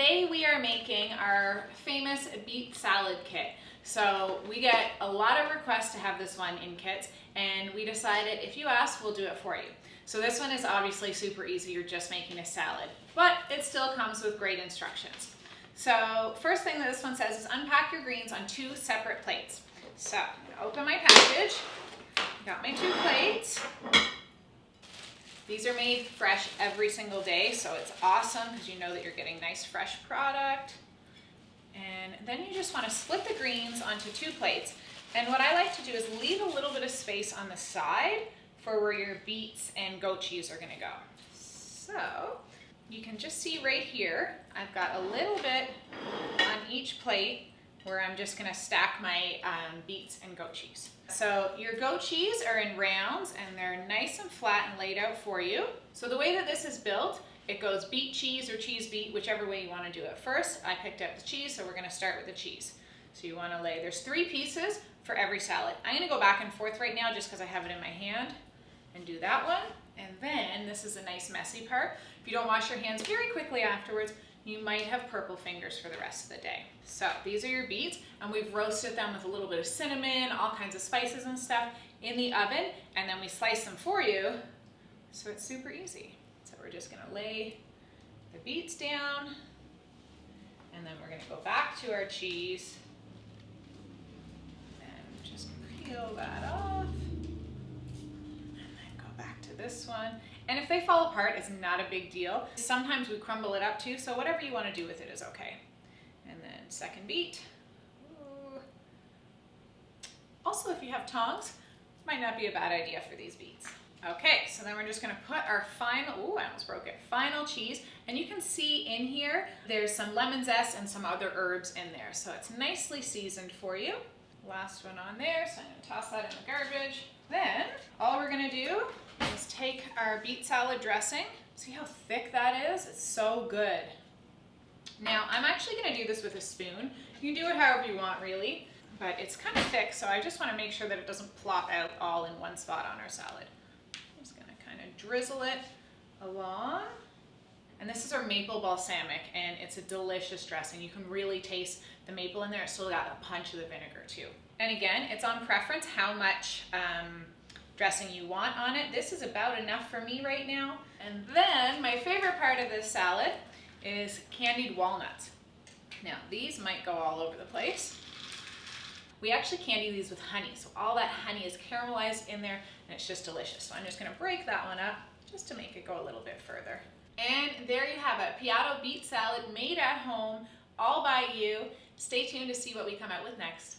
Today we are making our famous beet salad kit. So we get a lot of requests to have this one in kits, and we decided if you ask, we'll do it for you. So this one is obviously super easy, you're just making a salad, but it still comes with great instructions. So first thing that this one says is unpack your greens on 2 separate plates. So I'm gonna open my package, got my 2 plates. These are made fresh every single day, so it's awesome because you know that you're getting nice fresh product. And then you just want to split the greens onto 2 plates. And what I like to do is leave a little bit of space on the side for where your beets and goat cheese are going to go. So you can just see right here, I've got a little bit on each plate where I'm just going to stack my beets and goat cheese. So your goat cheese are in rounds and they're nice and flat and laid out for you. So the way that this is built, it goes beet cheese or cheese beet, whichever way you want to do it. First, I picked up the cheese, so we're going to start with the cheese. So you want to lay, there's 3 pieces for every salad. I'm going to go back and forth right now just because I have it in my hand and do that one. And then this is a nice messy part. If you don't wash your hands very quickly afterwards, you might have purple fingers for the rest of the day. So these are your beets, and we've roasted them with a little bit of cinnamon, all kinds of spices and stuff in the oven, and then we slice them for you, so it's super easy. So we're just gonna lay the beets down, and then we're gonna go back to our cheese, and just peel that off, and then go back to this one. And if they fall apart, it's not a big deal. Sometimes we crumble it up too, so whatever you want to do with it is okay. And then second beet. Ooh. Also, if you have tongs, might not be a bad idea for these beets. Okay, so then we're just gonna put our final, ooh, I almost broke it, final cheese. And you can see in here, there's some lemon zest and some other herbs in there. So it's nicely seasoned for you. Last one on there, so I'm gonna toss that in the garbage. Then, all we're gonna do is take our beet salad dressing. See how thick that is? It's so good. Now, I'm actually gonna do this with a spoon. You can do it however you want, really, but it's kind of thick, so I just wanna make sure that it doesn't plop out all in one spot on our salad. I'm just gonna kind of drizzle it along. And this is our maple balsamic, and it's a delicious dressing. You can really taste the maple in there. It's still got a punch of the vinegar too. And again, it's on preference how much dressing you want on it. This is about enough for me right now. And then my favorite part of this salad is candied walnuts. Now these might go all over the place. We actually candy these with honey, so all that honey is caramelized in there and it's just delicious. So I'm just gonna break that one up just to make it go a little bit further. And there you have it, Piatto Beet Salad made at home, all by you. Stay tuned to see what we come out with next.